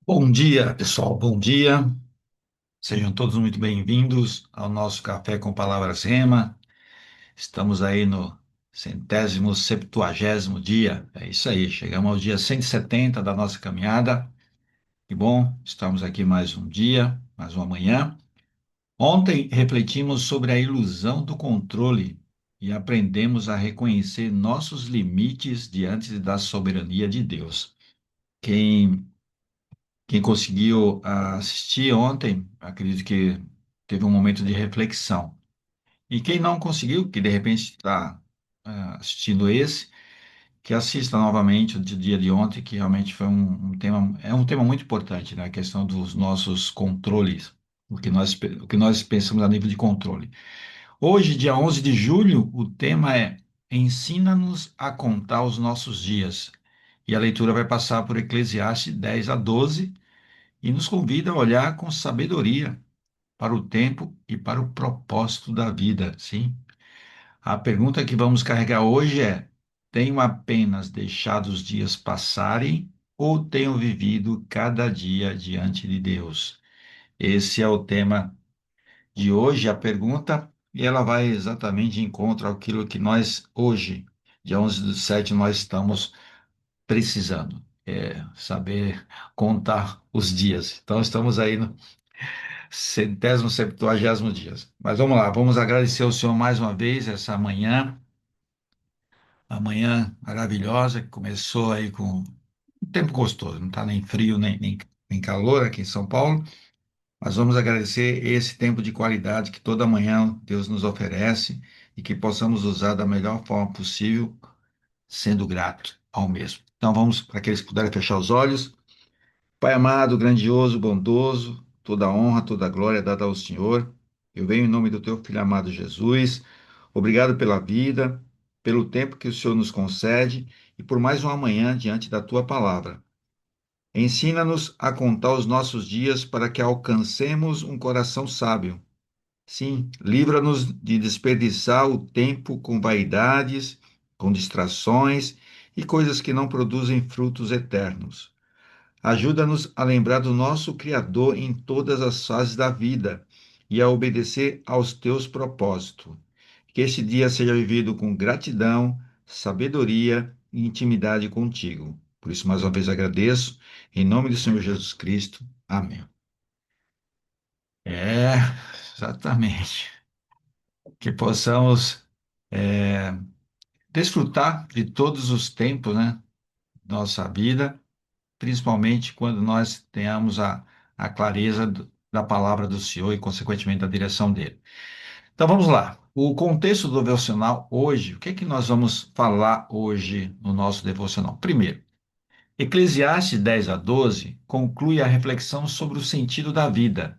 Bom dia, pessoal. Bom dia. Sejam todos muito bem-vindos ao nosso Café com Palavras Rema. Estamos aí no 170º dia. É isso aí. Chegamos ao dia 170 da nossa caminhada. Que bom, estamos aqui mais um dia, mais uma manhã. Ontem refletimos sobre a ilusão do controle e aprendemos a reconhecer nossos limites diante da soberania de Deus. Quem Quem conseguiu assistir ontem, acredito que teve um momento de reflexão. E quem não conseguiu, que de repente está assistindo esse, que assista novamente o dia de ontem, que realmente foi um tema, é um tema muito importante, né? A questão dos nossos controles, o que nós pensamos a nível de controle. Hoje, dia 11 de julho, o tema é Ensina-nos a contar os nossos dias. E a leitura vai passar por Eclesiastes 10 a 12 e nos convida a olhar com sabedoria para o tempo e para o propósito da vida, sim? A pergunta que vamos carregar hoje é: tenho apenas deixado os dias passarem ou tenho vivido cada dia diante de Deus? Esse é o tema de hoje, a pergunta, e ela vai exatamente de encontro àquilo que nós hoje, dia 11/7, nós estamos precisando, saber contar os dias. Então, estamos aí no 170º dias. Mas vamos lá, vamos agradecer ao Senhor mais uma vez essa manhã, a manhã maravilhosa, que começou aí com um tempo gostoso, não está nem frio, nem calor aqui em São Paulo, mas vamos agradecer esse tempo de qualidade que toda manhã Deus nos oferece e que possamos usar da melhor forma possível, sendo grato ao mesmo. Então vamos, para aqueles que puderem fechar os olhos. Pai amado, grandioso, bondoso, toda a honra, toda a glória é dada ao Senhor. Eu venho em nome do teu filho amado Jesus. Obrigado pela vida, pelo tempo que o Senhor nos concede e por mais uma manhã diante da tua palavra. Ensina-nos a contar os nossos dias para que alcancemos um coração sábio. Sim, livra-nos de desperdiçar o tempo com vaidades, com distrações e coisas que não produzem frutos eternos. Ajuda-nos a lembrar do nosso Criador em todas as fases da vida e a obedecer aos teus propósitos. Que este dia seja vivido com gratidão, sabedoria e intimidade contigo. Por isso, mais uma vez agradeço, em nome do Senhor Jesus Cristo. Amém. É, exatamente. Que possamos é, desfrutar de todos os tempos, né, da nossa vida, principalmente quando nós tenhamos a clareza da palavra do Senhor e, consequentemente, da direção dele. Então, vamos lá. O contexto do devocional hoje, o que é que nós vamos falar hoje no nosso devocional? Primeiro, Eclesiastes 10 a 12 conclui a reflexão sobre o sentido da vida.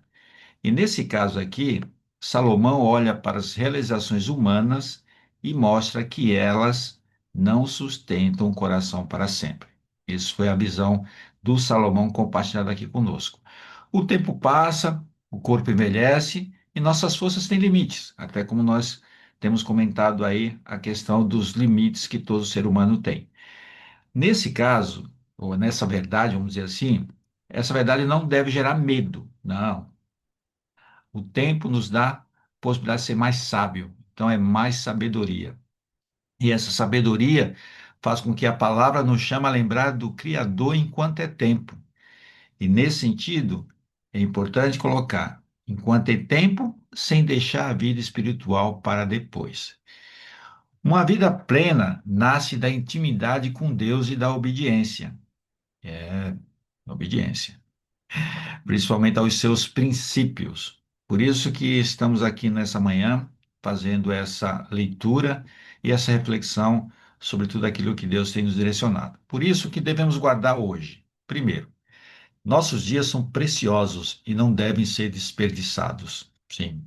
E nesse caso aqui, Salomão olha para as realizações humanas e mostra que elas não sustentam o coração para sempre. Isso foi a visão do Salomão compartilhada aqui conosco. O tempo passa, o corpo envelhece e nossas forças têm limites, até como nós temos comentado aí a questão dos limites que todo ser humano tem. Nesse caso, ou nessa verdade, vamos dizer assim, essa verdade não deve gerar medo, não. O tempo nos dá possibilidade de ser mais sábio, então é mais sabedoria. E essa sabedoria faz com que a palavra nos chame a lembrar do Criador enquanto é tempo. E nesse sentido, é importante colocar enquanto é tempo, sem deixar a vida espiritual para depois. Uma vida plena nasce da intimidade com Deus e da obediência. É, obediência. Principalmente aos seus princípios. Por isso que estamos aqui nessa manhã fazendo essa leitura e essa reflexão sobre tudo aquilo que Deus tem nos direcionado. Por isso que devemos guardar hoje. Primeiro, nossos dias são preciosos e não devem ser desperdiçados. Sim.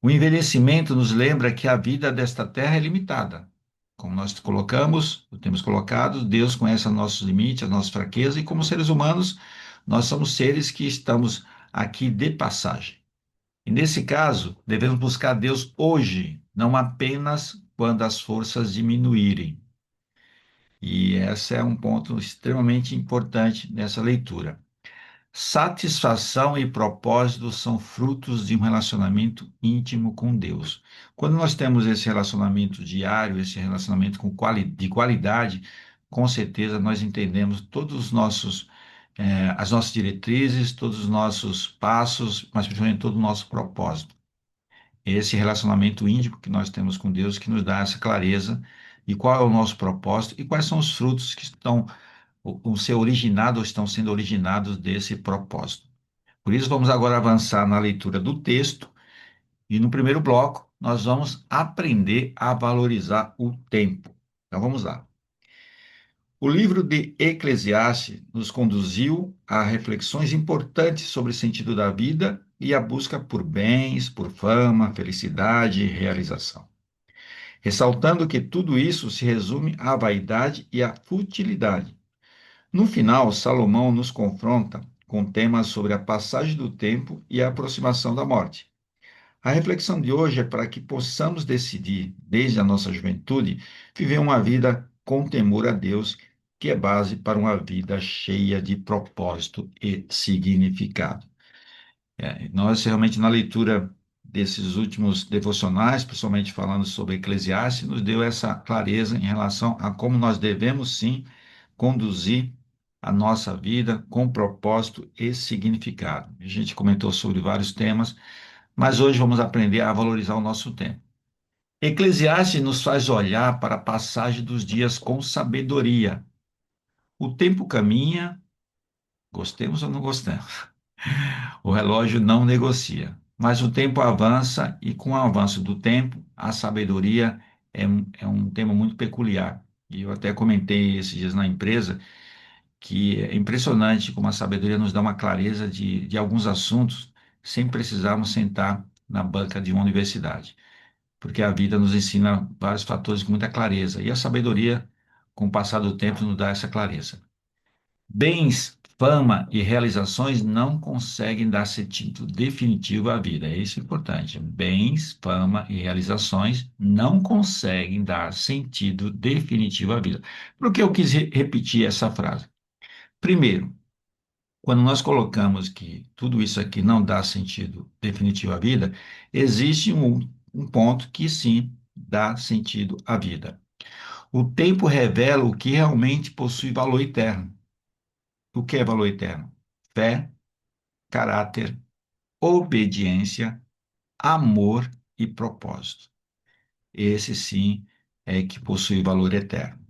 O envelhecimento nos lembra que a vida desta terra é limitada. Como nós colocamos, temos colocado, Deus conhece os nossos limites, as nossas fraquezas, e como seres humanos, nós somos seres que estamos aqui de passagem. E nesse caso, devemos buscar Deus hoje, não apenas quando as forças diminuírem. E esse é um ponto extremamente importante nessa leitura. Satisfação e propósito são frutos de um relacionamento íntimo com Deus. Quando nós temos esse relacionamento diário, esse relacionamento de qualidade, com certeza nós entendemos todos os nossos, as nossas diretrizes, todos os nossos passos, mas principalmente todo o nosso propósito. Esse relacionamento íntimo que nós temos com Deus que nos dá essa clareza de qual é o nosso propósito e quais são os frutos que estão vão ser originados ou estão sendo originados desse propósito. Por isso, vamos agora avançar na leitura do texto e no primeiro bloco nós vamos aprender a valorizar o tempo. Então vamos lá. O livro de Eclesiastes nos conduziu a reflexões importantes sobre o sentido da vida e a busca por bens, por fama, felicidade e realização, ressaltando que tudo isso se resume à vaidade e à futilidade. No final, Salomão nos confronta com temas sobre a passagem do tempo e a aproximação da morte. A reflexão de hoje é para que possamos decidir, desde a nossa juventude, viver uma vida com temor a Deus, que é base para uma vida cheia de propósito e significado. Nós realmente na leitura desses últimos devocionais, principalmente falando sobre Eclesiastes, nos deu essa clareza em relação a como nós devemos sim conduzir a nossa vida com propósito e significado. A gente comentou sobre vários temas, mas hoje vamos aprender a valorizar o nosso tempo. Eclesiastes nos faz olhar para a passagem dos dias com sabedoria. O tempo caminha, gostemos ou não gostemos. O relógio não negocia, mas o tempo avança e, com o avanço do tempo, a sabedoria é um tema muito peculiar. E eu até comentei esses dias na empresa que é impressionante como a sabedoria nos dá uma clareza de alguns assuntos sem precisarmos sentar na banca de uma universidade, porque a vida nos ensina vários fatores com muita clareza e a sabedoria, com o passar do tempo, nos dá essa clareza. Bens, fama e realizações não conseguem dar sentido definitivo à vida. Isso é importante. Bens, fama e realizações não conseguem dar sentido definitivo à vida. Por que eu quis repetir essa frase? Primeiro, quando nós colocamos que tudo isso aqui não dá sentido definitivo à vida, existe um ponto que sim dá sentido à vida. O tempo revela o que realmente possui valor eterno. O que é valor eterno? Fé, caráter, obediência, amor e propósito. Esse sim é que possui valor eterno.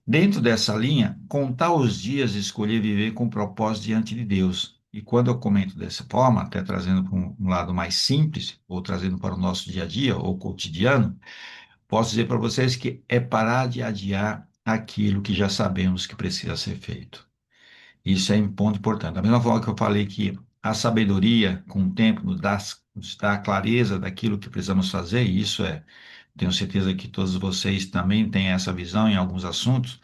Dentro dessa linha, contar os dias e escolher viver com propósito diante de Deus. E quando eu comento dessa forma, até trazendo para um lado mais simples, ou trazendo para o nosso dia a dia ou cotidiano, posso dizer para vocês que é parar de adiar aquilo que já sabemos que precisa ser feito. Isso é um ponto importante. Da mesma forma que eu falei que a sabedoria, com o tempo, nos dá a clareza daquilo que precisamos fazer, e isso é, tenho certeza que todos vocês também têm essa visão em alguns assuntos,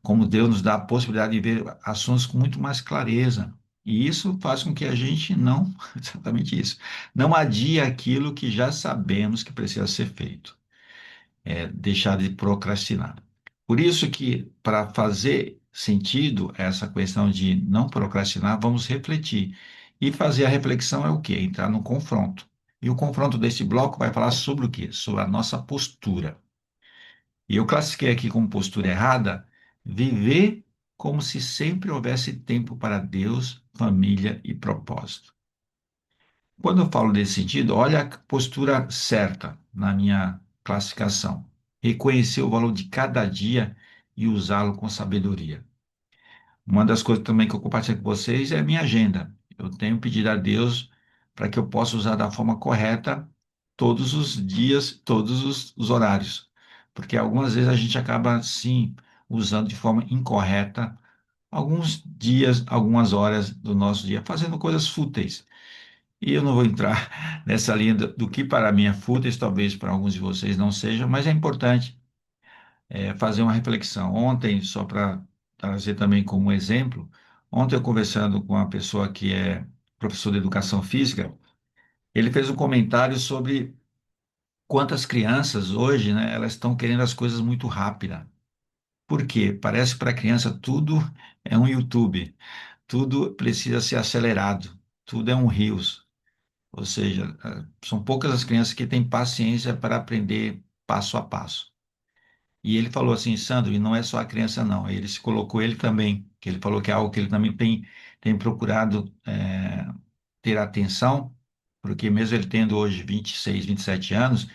como Deus nos dá a possibilidade de ver assuntos com muito mais clareza. E isso faz com que a gente não, exatamente isso, não adie aquilo que já sabemos que precisa ser feito, deixar de procrastinar. Por isso que, para fazer sentido essa questão de não procrastinar, vamos refletir. E fazer a reflexão é o quê? Entrar no confronto. E o confronto desse bloco vai falar sobre o quê? Sobre a nossa postura. E eu classifiquei aqui como postura errada, viver como se sempre houvesse tempo para Deus, família e propósito. Quando eu falo desse sentido, olha a postura certa na minha classificação. Reconhecer o valor de cada dia e usá-lo com sabedoria. Uma das coisas também que eu compartilho com vocês é a minha agenda. Eu tenho pedido a Deus para que eu possa usar da forma correta todos os dias, todos os horários. Porque algumas vezes a gente acaba, sim, usando de forma incorreta alguns dias, algumas horas do nosso dia, fazendo coisas fúteis. E eu não vou entrar nessa linha do que para mim é fúteis, talvez para alguns de vocês não seja, mas é importante fazer uma reflexão. Ontem, só para trazer também como exemplo, ontem eu conversando com uma pessoa que é professor de educação física, ele fez um comentário sobre quantas crianças hoje, né, elas estão querendo as coisas muito rápida. Por quê? Parece que para a criança tudo é um YouTube. tudo precisa ser acelerado, tudo é um rios. Ou seja, são poucas as crianças que têm paciência para aprender passo a passo. E ele falou assim, Sandro, e não é só a criança, não. Ele se colocou ele também, que ele falou que é algo que ele também tem procurado ter atenção, porque mesmo ele tendo hoje 26, 27 anos,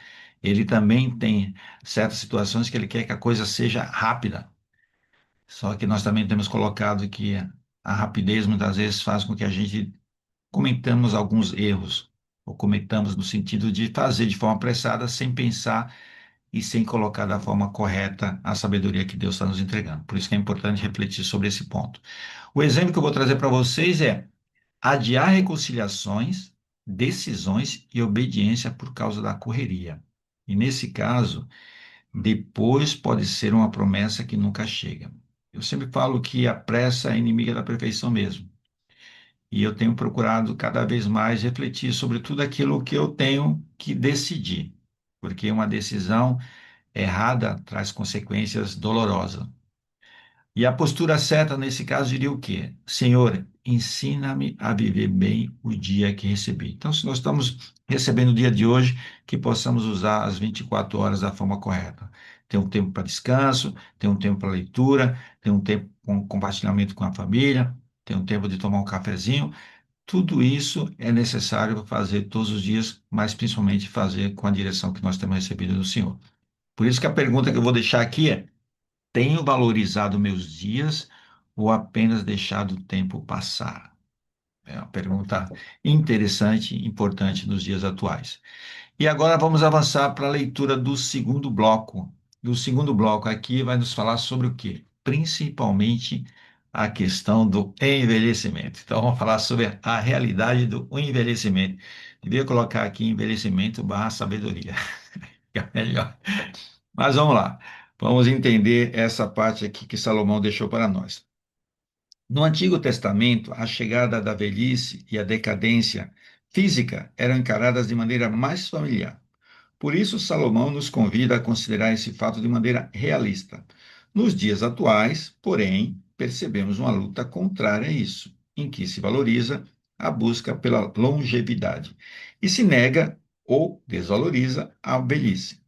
ele também tem certas situações que ele quer que a coisa seja rápida. Só que nós também temos colocado que a rapidez muitas vezes faz com que a gente cometamos alguns erros, ou cometamos no sentido de fazer de forma apressada, sem pensar e sem colocar da forma correta a sabedoria que Deus está nos entregando. Por isso que é importante refletir sobre esse ponto. O exemplo que eu vou trazer para vocês é adiar reconciliações, decisões e obediência por causa da correria. E nesse caso, depois pode ser uma promessa que nunca chega. Eu sempre falo que a pressa é inimiga da perfeição mesmo. E eu tenho procurado cada vez mais refletir sobre tudo aquilo que eu tenho que decidir, porque uma decisão errada traz consequências dolorosas. E a postura certa nesse caso diria o quê? Senhor, ensina-me a viver bem o dia que recebi. Então, se nós estamos recebendo o dia de hoje, que possamos usar as 24 horas da forma correta. Ter um tempo para descanso, ter um tempo para leitura, ter um tempo com compartilhamento com a família, ter um tempo de tomar um cafezinho. Tudo isso é necessário fazer todos os dias, mas principalmente fazer com a direção que nós temos recebido do Senhor. Por isso que a pergunta que eu vou deixar aqui é: tenho valorizado meus dias ou apenas deixado o tempo passar? É uma pergunta interessante e importante nos dias atuais. E agora vamos avançar para a leitura do segundo bloco. O segundo bloco aqui vai nos falar sobre o quê? Principalmente a questão do envelhecimento. Então, vamos falar sobre a realidade do envelhecimento. Devia colocar aqui envelhecimento barra sabedoria. Fica melhor. Mas vamos lá. Vamos entender essa parte aqui que Salomão deixou para nós. No Antigo Testamento, a chegada da velhice e a decadência física eram encaradas de maneira mais familiar. Por isso, Salomão nos convida a considerar esse fato de maneira realista. Nos dias atuais, porém, percebemos uma luta contrária a isso, em que se valoriza a busca pela longevidade e se nega ou desvaloriza a velhice.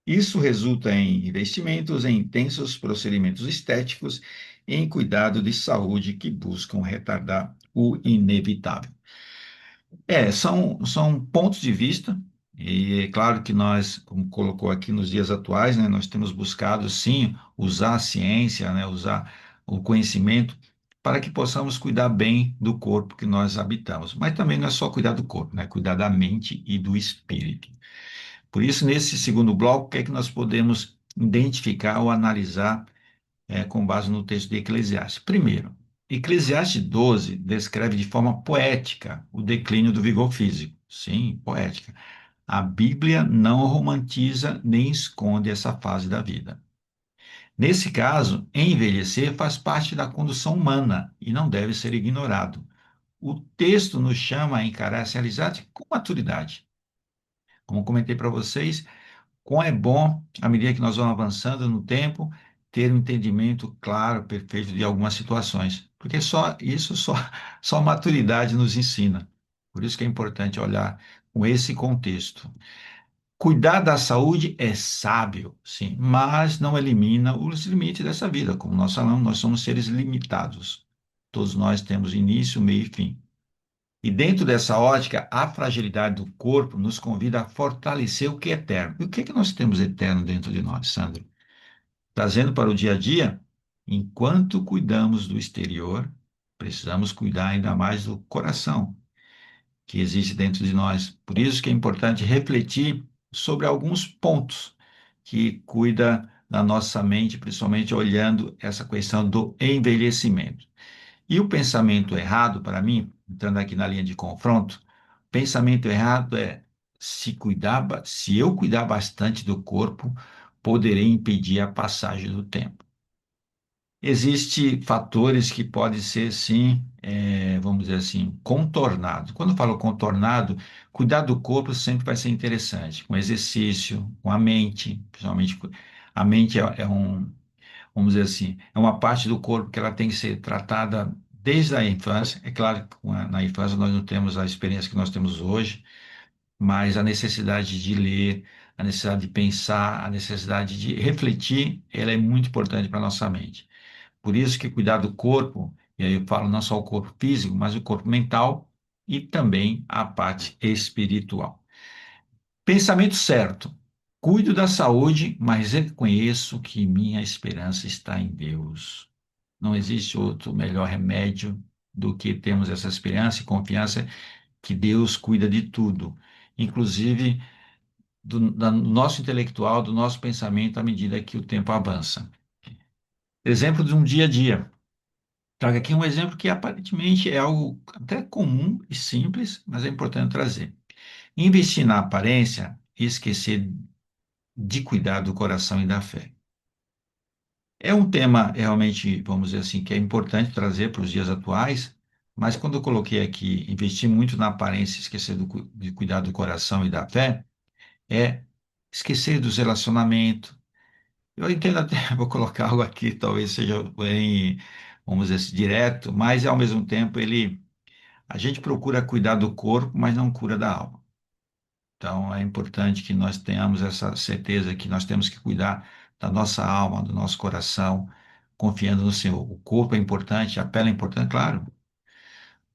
Isso resulta em investimentos em intensos procedimentos estéticos e em cuidado de saúde que buscam retardar o inevitável. São pontos de vista, e é claro que nós, como colocou aqui nos dias atuais, né, nós temos buscado, sim, usar a ciência, né, usar o conhecimento para que possamos cuidar bem do corpo que nós habitamos. Mas também não é só cuidar do corpo, né, cuidar da mente e do espírito. Por isso, nesse segundo bloco, o que é que nós podemos identificar ou analisar com base no texto de Eclesiastes? Primeiro, Eclesiastes 12 descreve de forma poética o declínio do vigor físico. Sim, poética. A Bíblia não romantiza nem esconde essa fase da vida. Nesse caso, envelhecer faz parte da condução humana e não deve ser ignorado. O texto nos chama a encarar essa realidade com maturidade. Como comentei para vocês, como é bom, à medida que nós vamos avançando no tempo, ter um entendimento claro, perfeito de algumas situações, porque só isso, só a maturidade nos ensina. Por isso que é importante olhar com esse contexto. Cuidar da saúde é sábio, sim, mas não elimina os limites dessa vida. Como nós falamos, nós somos seres limitados. Todos nós temos início, meio e fim. E dentro dessa ótica, a fragilidade do corpo nos convida a fortalecer o que é eterno. E o que é que nós temos eterno dentro de nós, Sandro? Trazendo para o dia a dia, enquanto cuidamos do exterior, precisamos cuidar ainda mais do coração que existe dentro de nós. Por isso que é importante refletir sobre alguns pontos que cuida da nossa mente, principalmente olhando essa questão do envelhecimento. E o pensamento errado, para mim, entrando aqui na linha de confronto, pensamento errado é se eu cuidar bastante do corpo, poderei impedir a passagem do tempo. Existem fatores que podem ser, sim, vamos dizer assim, contornados. Quando eu falo contornado, cuidar do corpo sempre vai ser interessante, com exercício, com a mente, principalmente a mente vamos dizer assim, é uma parte do corpo que ela tem que ser tratada desde a infância. É claro que na infância nós não temos a experiência que nós temos hoje, mas a necessidade de ler, a necessidade de pensar, a necessidade de refletir, ela é muito importante para a nossa mente. Por isso que cuidar do corpo, e aí eu falo não só o corpo físico, mas o corpo mental e também a parte espiritual. Pensamento certo. Cuido da saúde, mas reconheço que minha esperança está em Deus. Não existe outro melhor remédio do que termos essa esperança e confiança que Deus cuida de tudo, inclusive do nosso intelectual, do nosso pensamento à medida que o tempo avança. Exemplo de um dia a dia. Trago aqui um exemplo que aparentemente é algo até comum e simples, mas é importante trazer. Investir na aparência e esquecer de cuidar do coração e da fé. É um tema realmente, vamos dizer assim, que é importante trazer para os dias atuais, mas quando eu coloquei aqui investir muito na aparência e esquecer de cuidar do coração e da fé, é esquecer dos relacionamentos. Eu entendo até, vou colocar algo aqui, talvez seja bem, vamos dizer assim, direto, mas ao mesmo tempo a gente procura cuidar do corpo, mas não cura da alma. Então é importante que nós tenhamos essa certeza que nós temos que cuidar da nossa alma, do nosso coração, confiando no Senhor. O corpo é importante, a pele é importante, claro,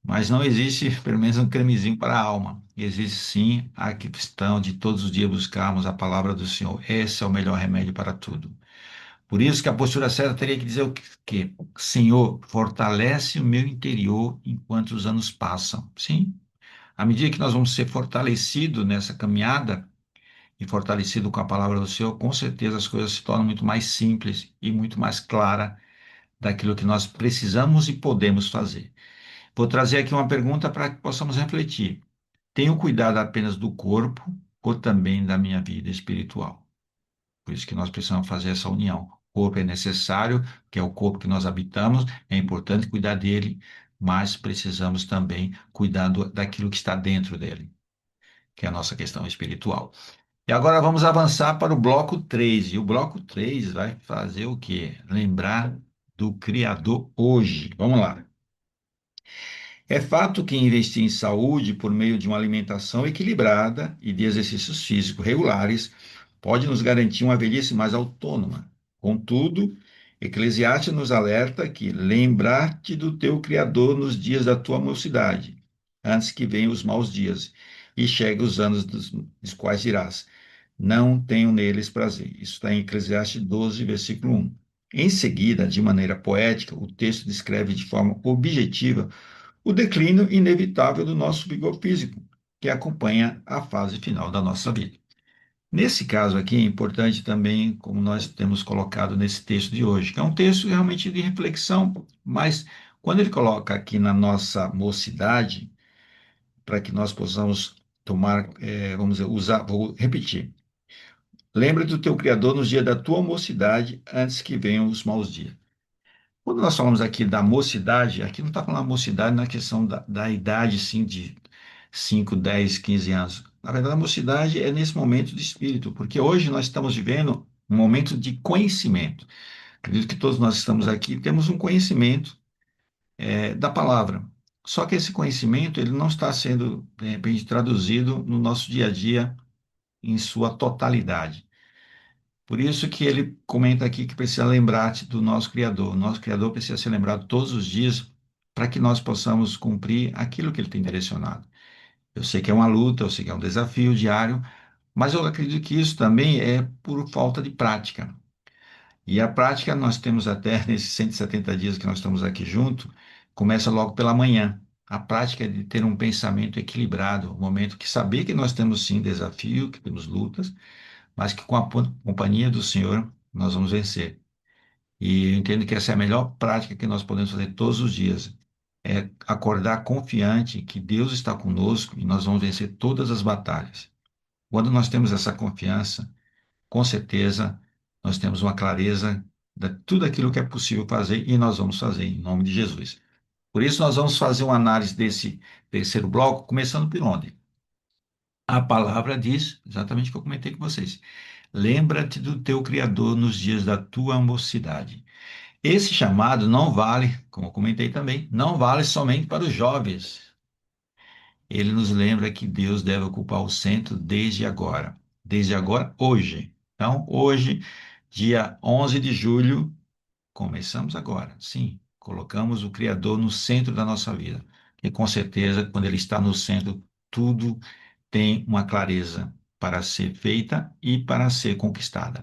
mas não existe, pelo menos, um cremezinho para a alma. Existe sim a questão de todos os dias buscarmos a palavra do Senhor. Esse é o melhor remédio para tudo. Por isso que a postura certa teria que dizer o quê? Senhor, fortalece o meu interior enquanto os anos passam. Sim, à medida que nós vamos ser fortalecidos nessa caminhada e fortalecido com a palavra do Senhor, com certeza as coisas se tornam muito mais simples e muito mais claras daquilo que nós precisamos e podemos fazer. Vou trazer aqui uma pergunta para que possamos refletir. Tenho cuidado apenas do corpo ou também da minha vida espiritual? Por isso que nós precisamos fazer essa união. O corpo é necessário, que é o corpo que nós habitamos, é importante cuidar dele, mas precisamos também cuidar daquilo que está dentro dele, que é a nossa questão espiritual. E agora vamos avançar para o bloco 3. E o bloco 3 vai fazer o quê? Lembrar do Criador hoje. Vamos lá. É fato que investir em saúde por meio de uma alimentação equilibrada e de exercícios físicos regulares pode nos garantir uma velhice mais autônoma. Contudo, Eclesiastes nos alerta que lembrar-te do teu Criador nos dias da tua mocidade, antes que venham os maus dias e cheguem os anos dos quais dirás, não tenho neles prazer. Isso está em Eclesiastes 12, versículo 1. Em seguida, de maneira poética, o texto descreve de forma objetiva o declínio inevitável do nosso vigor físico, que acompanha a fase final da nossa vida. Nesse caso aqui, é importante também, como nós temos colocado nesse texto de hoje, que é um texto realmente de reflexão, mas quando ele coloca aqui na nossa mocidade, para que nós possamos tomar, vamos dizer, usar, vou repetir. Lembra do teu Criador nos dias da tua mocidade, antes que venham os maus dias. Quando nós falamos aqui da mocidade, aqui não está falando mocidade na questão da idade, sim, de 5, 10, 15 anos. Na verdade, a mocidade é nesse momento de espírito, porque hoje nós estamos vivendo um momento de conhecimento. Acredito que todos nós estamos aqui temos um conhecimento da palavra. Só que esse conhecimento ele não está sendo, de repente, traduzido no nosso dia a dia em sua totalidade. Por isso que ele comenta aqui que precisa lembrar-te do nosso Criador. O nosso Criador precisa ser lembrado todos os dias para que nós possamos cumprir aquilo que ele tem direcionado. Eu sei que é uma luta, eu sei que é um desafio diário, mas eu acredito que isso também é por falta de prática. E a prática nós temos até nesses 170 dias que nós estamos aqui juntos, começa logo pela manhã. A prática é de ter um pensamento equilibrado, um momento que saber que nós temos sim desafio, que temos lutas, mas que com a companhia do Senhor nós vamos vencer. E eu entendo que essa é a melhor prática que nós podemos fazer todos os dias. É acordar confiante que Deus está conosco e nós vamos vencer todas as batalhas. Quando nós temos essa confiança, com certeza nós temos uma clareza de tudo aquilo que é possível fazer e nós vamos fazer em nome de Jesus. Por isso, nós vamos fazer uma análise desse terceiro bloco, começando por onde? A palavra diz exatamente o que eu comentei com vocês. Lembra-te do teu Criador nos dias da tua mocidade. Esse chamado não vale, como eu comentei também, não vale somente para os jovens. Ele nos lembra que Deus deve ocupar o centro desde agora, hoje. Então, hoje, dia 11 de julho, começamos agora. Sim, colocamos o Criador no centro da nossa vida. E com certeza, quando ele está no centro, tudo tem uma clareza para ser feita e para ser conquistada.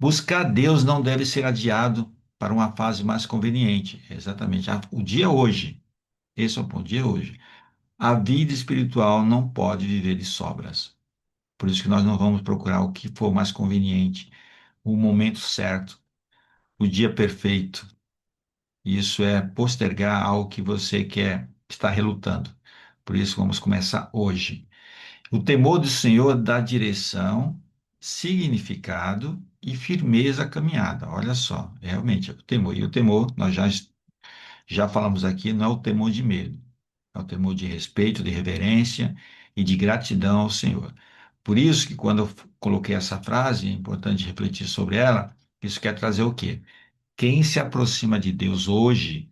Buscar Deus não deve ser adiado para uma fase mais conveniente. Exatamente. O dia hoje, esse é o ponto, o dia hoje. A vida espiritual não pode viver de sobras. Por isso que nós não vamos procurar o que for mais conveniente, o momento certo, o dia perfeito. Isso é postergar algo que você quer, está relutando. Por isso vamos começar hoje. O temor do Senhor dá direção, significado e firmeza à caminhada. Olha só, realmente, o temor. E o temor, nós já falamos aqui, não é o temor de medo, é o temor de respeito, de reverência e de gratidão ao Senhor. Por isso que quando eu coloquei essa frase, é importante refletir sobre ela, isso quer trazer o quê? Quem se aproxima de Deus hoje,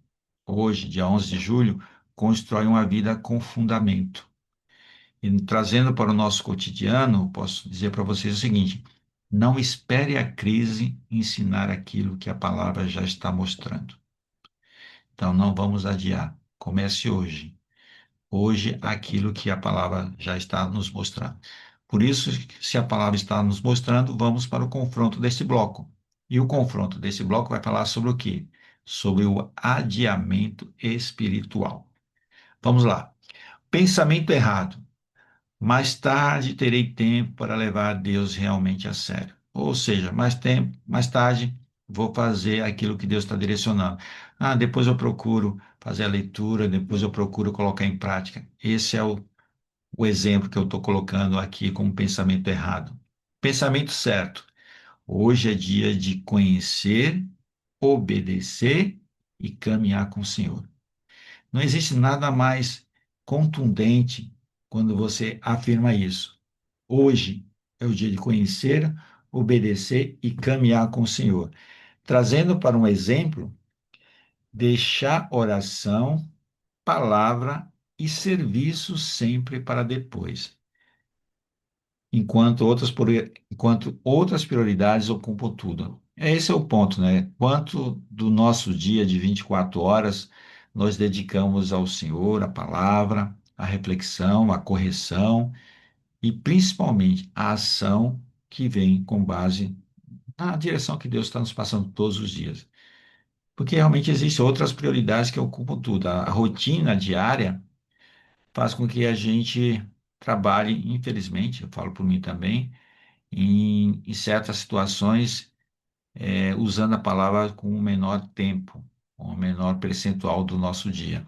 dia 11 de julho, constrói uma vida com fundamento. E trazendo para o nosso cotidiano, posso dizer para vocês o seguinte: não espere a crise ensinar aquilo que a palavra já está mostrando. Então, não vamos adiar. Comece hoje. Hoje, aquilo que a palavra já está nos mostrando. Por isso, se a palavra está nos mostrando, vamos para o confronto desse bloco. E o confronto desse bloco vai falar sobre o quê? Sobre o adiamento espiritual. Vamos lá. Pensamento errado. Mais tarde terei tempo para levar Deus realmente a sério. Ou seja, mais tempo, mais tarde vou fazer aquilo que Deus está direcionando. Ah, depois eu procuro fazer a leitura, depois eu procuro colocar em prática. Esse é o exemplo que eu estou colocando aqui como pensamento errado. Pensamento certo. Hoje é dia de conhecer, obedecer e caminhar com o Senhor. Não existe nada mais contundente quando você afirma isso. Hoje é o dia de conhecer, obedecer e caminhar com o Senhor. Trazendo para um exemplo, deixar oração, palavra e serviço sempre para depois, enquanto outras prioridades ocupam tudo. Esse é o ponto, né? Quanto do nosso dia de 24 horas nós dedicamos ao Senhor, à palavra, à reflexão, à correção e principalmente à ação que vem com base na direção que Deus está nos passando todos os dias. Porque realmente existem outras prioridades que ocupam tudo. A rotina diária faz com que a gente trabalhe, infelizmente, eu falo por mim também, em certas situações, usando a palavra com um menor tempo, com um menor percentual do nosso dia.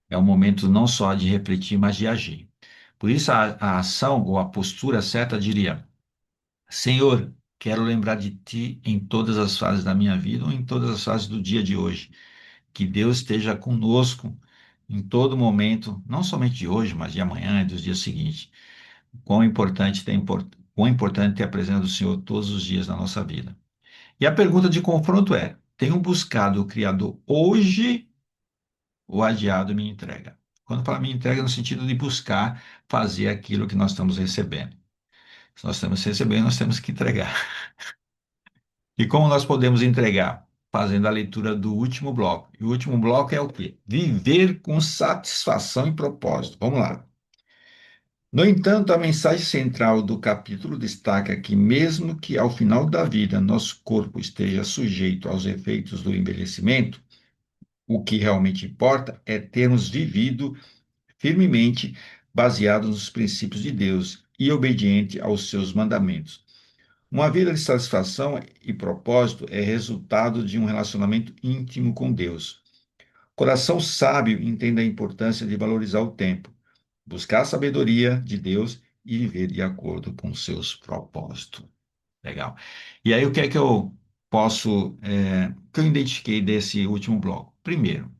É um momento não só de refletir, mas de agir. Por isso, a ação ou a postura certa diria: Senhor, quero lembrar de Ti em todas as fases da minha vida ou em todas as fases do dia de hoje. Que Deus esteja conosco em todo momento, não somente de hoje, mas de amanhã e dos dias seguintes. Quão importante é a presença do Senhor todos os dias na nossa vida. E a pergunta de confronto é: tenho buscado o Criador hoje ou adiado minha entrega? Quando eu falo minha entrega, é no sentido de buscar fazer aquilo que nós estamos recebendo. Se nós estamos recebendo, nós temos que entregar. E como nós podemos entregar? Fazendo a leitura do último bloco. E o último bloco é o quê? Viver com satisfação e propósito. Vamos lá. No entanto, a mensagem central do capítulo destaca que, mesmo que ao final da vida nosso corpo esteja sujeito aos efeitos do envelhecimento, o que realmente importa é termos vivido firmemente baseados nos princípios de Deus e obediente aos seus mandamentos. Uma vida de satisfação e propósito é resultado de um relacionamento íntimo com Deus. Coração sábio entende a importância de valorizar o tempo, buscar a sabedoria de Deus e viver de acordo com seus propósitos. Legal. E aí, o que é que eu que eu identifiquei desse último bloco? Primeiro,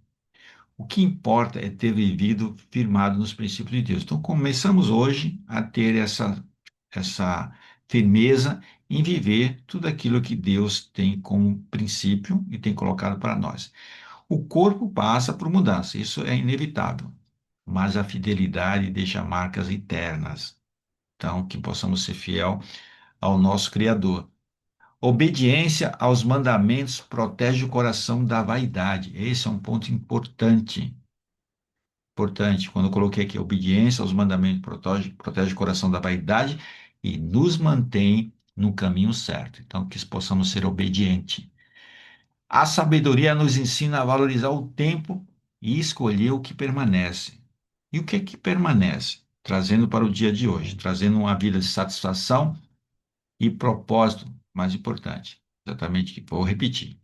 o que importa é ter vivido firmado nos princípios de Deus. Então, começamos hoje a ter essa firmeza em viver tudo aquilo que Deus tem como princípio e tem colocado para nós. O corpo passa por mudança, isso é inevitável, mas a fidelidade deixa marcas eternas. Então, que possamos ser fiel ao nosso Criador. Obediência aos mandamentos protege o coração da vaidade. Esse é um ponto importante. Importante, quando eu coloquei aqui, obediência aos mandamentos protege o coração da vaidade e nos mantém no caminho certo. Então, que possamos ser obedientes. A sabedoria nos ensina a valorizar o tempo e escolher o que permanece. E o que é que permanece? Trazendo para o dia de hoje, trazendo uma vida de satisfação e propósito, mais importante. Exatamente, que vou repetir.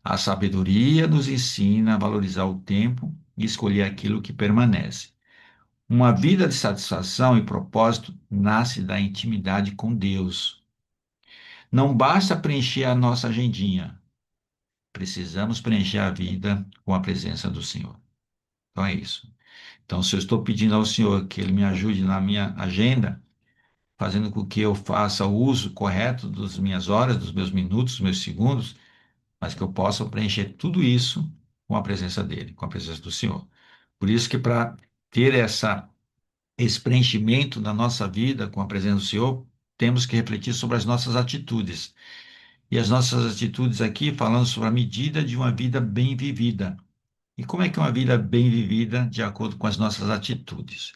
A sabedoria nos ensina a valorizar o tempo e escolher aquilo que permanece. Uma vida de satisfação e propósito nasce da intimidade com Deus. Não basta preencher a nossa agendinha, precisamos preencher a vida com a presença do Senhor. Então é isso. Então, se eu estou pedindo ao Senhor que Ele me ajude na minha agenda, fazendo com que eu faça o uso correto das minhas horas, dos meus minutos, dos meus segundos, mas que eu possa preencher tudo isso com a presença dEle, com a presença do Senhor. Por isso que para ter esse preenchimento na nossa vida com a presença do Senhor, temos que refletir sobre as nossas atitudes. E as nossas atitudes aqui falando sobre a medida de uma vida bem vivida. E como é que é uma vida bem vivida de acordo com as nossas atitudes?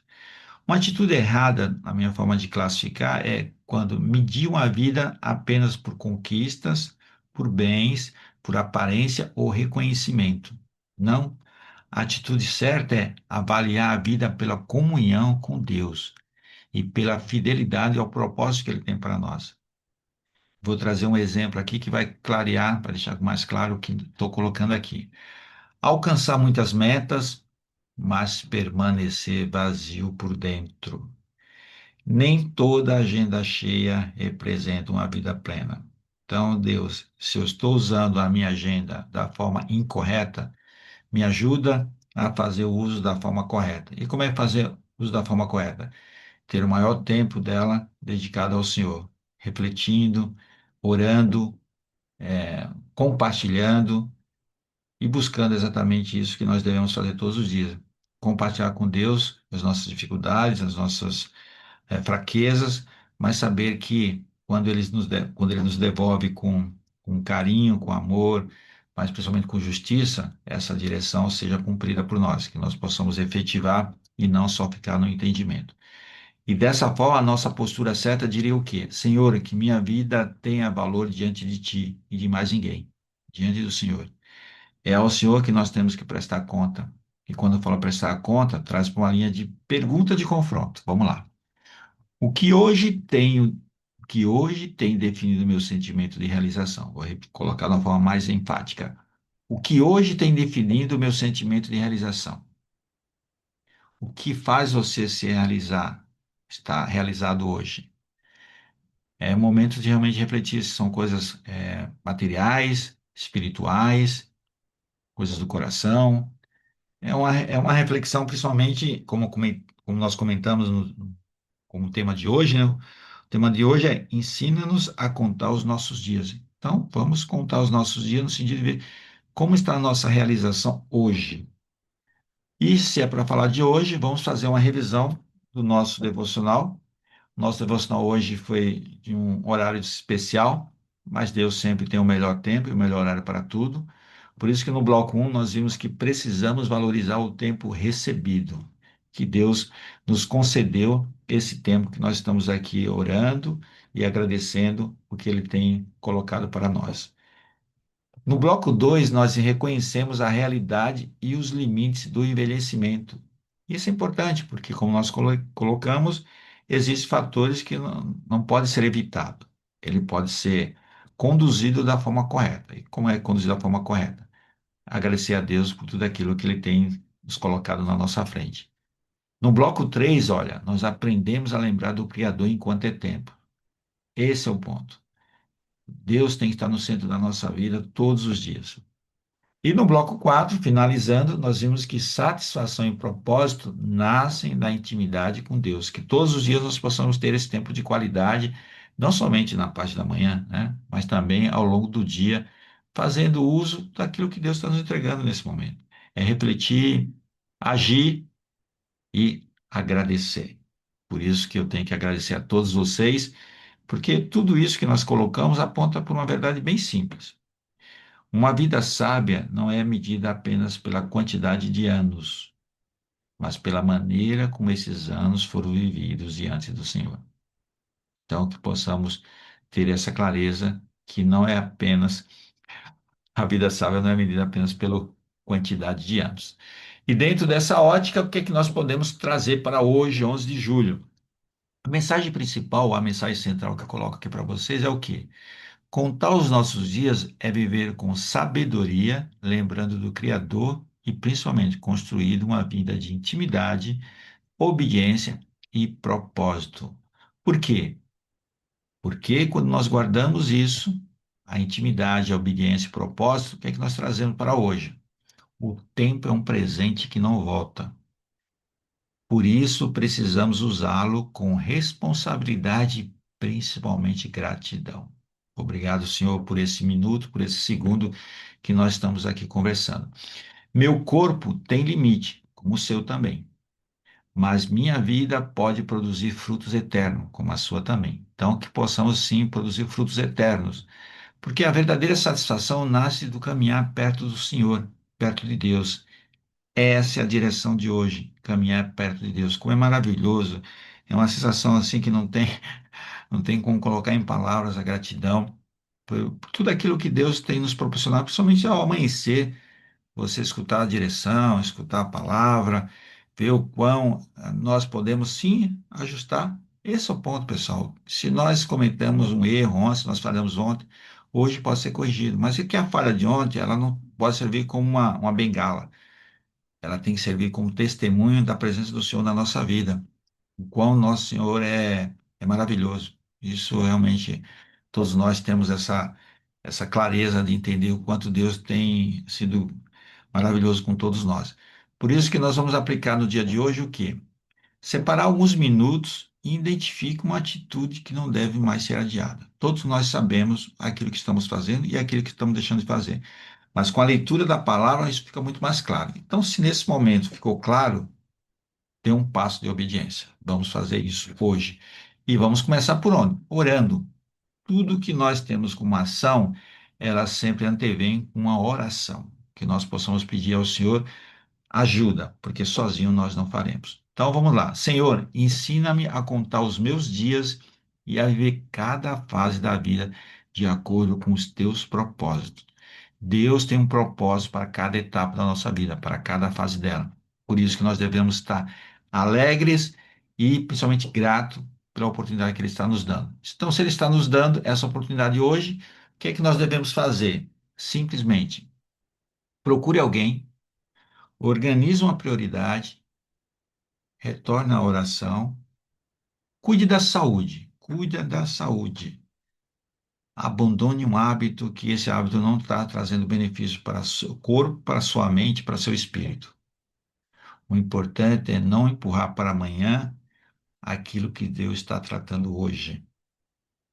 Uma atitude errada, na minha forma de classificar, é quando medir uma vida apenas por conquistas, por bens, por aparência ou reconhecimento. Não. A atitude certa é avaliar a vida pela comunhão com Deus e pela fidelidade ao propósito que Ele tem para nós. Vou trazer um exemplo aqui que vai clarear, para deixar mais claro o que estou colocando aqui. Alcançar muitas metas, mas permanecer vazio por dentro. Nem toda agenda cheia representa uma vida plena. Então, Deus, se eu estou usando a minha agenda da forma incorreta, me ajuda a fazer o uso da forma correta. E como é fazer o uso da forma correta? Ter o maior tempo dela dedicado ao Senhor, refletindo, orando, compartilhando e buscando exatamente isso que nós devemos fazer todos os dias. Compartilhar com Deus as nossas dificuldades, as nossas fraquezas, mas saber que quando Ele nos devolve com carinho, com amor, mas principalmente com justiça, essa direção seja cumprida por nós, que nós possamos efetivar e não só ficar no entendimento. E dessa forma, a nossa postura certa diria o quê? Senhor, que minha vida tenha valor diante de Ti e de mais ninguém, diante do Senhor. É ao Senhor que nós temos que prestar conta. E quando eu falo prestar conta, traz para uma linha de pergunta de confronto. Vamos lá. O que hoje tem definido o meu sentimento de realização? Vou colocar de uma forma mais enfática. O que hoje tem definido o meu sentimento de realização? O que faz você se realizar, estar realizado hoje? É momento de realmente refletir se são coisas materiais, espirituais, coisas do coração. É uma reflexão, principalmente, como nós comentamos como tema de hoje, né? O tema de hoje é ensina-nos a contar os nossos dias. Então, vamos contar os nossos dias no sentido de ver como está a nossa realização hoje. E se é para falar de hoje, vamos fazer uma revisão do nosso devocional. Nosso devocional hoje foi de um horário especial, mas Deus sempre tem o melhor tempo e o melhor horário para tudo. Por isso que no bloco um nós vimos que precisamos valorizar o tempo recebido, que Deus nos concedeu esse tempo que nós estamos aqui orando e agradecendo o que Ele tem colocado para nós. No bloco 2 nós reconhecemos a realidade e os limites do envelhecimento. Isso é importante, porque, como nós colocamos, existem fatores que não podem ser evitados. Ele pode ser conduzido da forma correta. E como é conduzido da forma correta? Agradecer a Deus por tudo aquilo que Ele tem nos colocado na nossa frente. No bloco 3, olha, nós aprendemos a lembrar do Criador enquanto é tempo. Esse é o ponto. Deus tem que estar no centro da nossa vida todos os dias. E no bloco 4, finalizando, nós vimos que satisfação e propósito nascem da intimidade com Deus, que todos os dias nós possamos ter esse tempo de qualidade não somente na parte da manhã, né? Mas também ao longo do dia, fazendo uso daquilo que Deus está nos entregando nesse momento. É refletir, agir e agradecer. Por isso que eu tenho que agradecer a todos vocês, porque tudo isso que nós colocamos aponta para uma verdade bem simples. Uma vida sábia não é medida apenas pela quantidade de anos, mas pela maneira como esses anos foram vividos diante do Senhor. Então, que possamos ter essa clareza que não é apenas a vida sábia não é medida apenas pela quantidade de anos. E dentro dessa ótica, o que é que nós podemos trazer para hoje, 11 de julho? A mensagem principal, a mensagem central que eu coloco aqui para vocês é o quê? Contar os nossos dias é viver com sabedoria, lembrando do Criador e principalmente construir uma vida de intimidade, obediência e propósito. Por quê? Porque quando nós guardamos isso, a intimidade, a obediência e o propósito, o que é que nós trazemos para hoje? O tempo é um presente que não volta. Por isso, precisamos usá-lo com responsabilidade e principalmente gratidão. Obrigado, Senhor, por esse minuto, por esse segundo que nós estamos aqui conversando. Meu corpo tem limite, como o seu também, mas minha vida pode produzir frutos eternos, como a sua também. Então, que possamos sim produzir frutos eternos, porque a verdadeira satisfação nasce do caminhar perto do Senhor, perto de Deus. Essa é a direção de hoje, caminhar perto de Deus. Como é maravilhoso. É uma sensação assim que não tem como colocar em palavras a gratidão por tudo aquilo que Deus tem nos proporcionado, principalmente ao amanhecer, você escutar a direção, escutar a palavra, ver o quão nós podemos sim ajustar. Esse é o ponto, pessoal. Se nós cometemos um erro ontem, se nós falhamos ontem, hoje pode ser corrigido. Mas o que é a falha de ontem, ela não pode servir como uma bengala. Ela tem que servir como testemunho da presença do Senhor na nossa vida. O quão nosso Senhor é maravilhoso. Isso realmente, todos nós temos essa clareza de entender o quanto Deus tem sido maravilhoso com todos nós. Por isso que nós vamos aplicar no dia de hoje o quê? Separar alguns minutos e identifique uma atitude que não deve mais ser adiada. Todos nós sabemos aquilo que estamos fazendo e aquilo que estamos deixando de fazer. Mas com a leitura da palavra, isso fica muito mais claro. Então, se nesse momento ficou claro, dê um passo de obediência. Vamos fazer isso hoje. E vamos começar por onde? Orando. Tudo que nós temos como ação, ela sempre antevém uma oração. Que nós possamos pedir ao Senhor ajuda, porque sozinho nós não faremos. Então vamos lá. Senhor, ensina-me a contar os meus dias e a viver cada fase da vida de acordo com os teus propósitos. Deus tem um propósito para cada etapa da nossa vida, para cada fase dela. Por isso que nós devemos estar alegres e principalmente gratos pela oportunidade que Ele está nos dando. Então, se Ele está nos dando essa oportunidade hoje, o que é que nós devemos fazer? Simplesmente procure alguém, organize uma prioridade, retorne à oração, cuide da saúde, cuide da saúde. Abandone um hábito que esse hábito não está trazendo benefício para seu corpo, para sua mente, para seu espírito. O importante é não empurrar para amanhã aquilo que Deus está tratando hoje.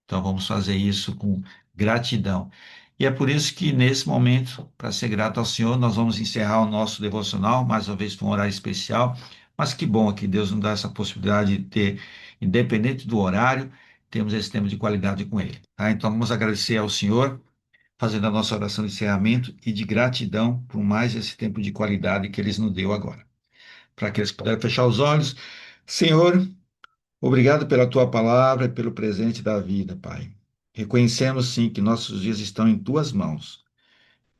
Então vamos fazer isso com gratidão. E é por isso que nesse momento, para ser grato ao Senhor, nós vamos encerrar o nosso devocional, mais uma vez com um horário especial. Mas que bom que Deus nos dá essa possibilidade de ter, independente do horário, temos esse tempo de qualidade com Ele. Tá? Então vamos agradecer ao Senhor, fazendo a nossa oração de encerramento e de gratidão por mais esse tempo de qualidade que Ele nos deu agora. Para aqueles que puderem fechar os olhos, Senhor. Obrigado pela tua palavra e pelo presente da vida, Pai. Reconhecemos sim que nossos dias estão em tuas mãos.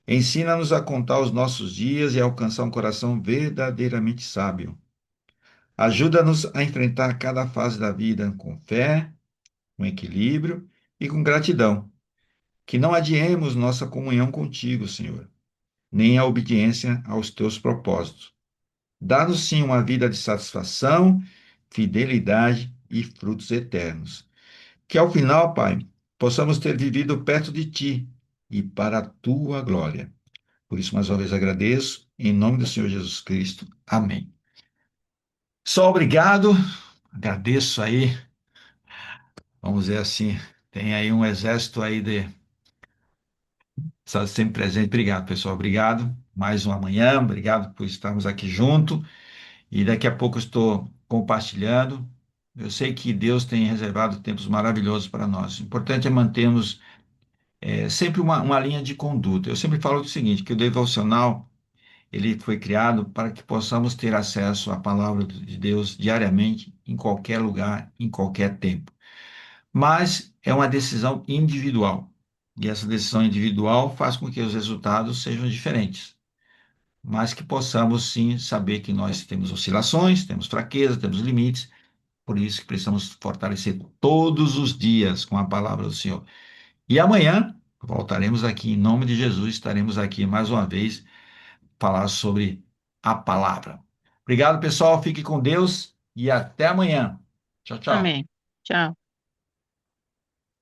Ensina-nos a contar os nossos dias e a alcançar um coração verdadeiramente sábio. Ajuda-nos a enfrentar cada fase da vida com fé, com equilíbrio e com gratidão. Que não adiemos nossa comunhão contigo, Senhor, nem a obediência aos teus propósitos. Dá-nos sim uma vida de satisfação, fidelidade e frutos eternos. Que ao final, Pai, possamos ter vivido perto de Ti e para a Tua glória. Por isso, mais uma vez agradeço, em nome do Senhor Jesus Cristo. Amém. Só obrigado, agradeço aí, vamos dizer assim, Tem aí um exército aí está sempre presente. Obrigado, pessoal. Obrigado. Mais uma manhã. Obrigado por estarmos aqui junto. E daqui a pouco eu estou compartilhando. Eu sei que Deus tem reservado tempos maravilhosos para nós. O importante é mantermos sempre uma linha de conduta. Eu sempre falo o seguinte, que o devocional ele foi criado para que possamos ter acesso à palavra de Deus diariamente, em qualquer lugar, em qualquer tempo. Mas é uma decisão individual. E essa decisão individual faz com que os resultados sejam diferentes. Mas que possamos sim saber que nós temos oscilações, temos fraquezas, temos limites, por isso que precisamos fortalecer todos os dias com a palavra do Senhor. E amanhã voltaremos aqui, em nome de Jesus, estaremos aqui mais uma vez falar sobre a palavra. Obrigado, pessoal. Fique com Deus e até amanhã. Tchau, tchau. Amém. Tchau.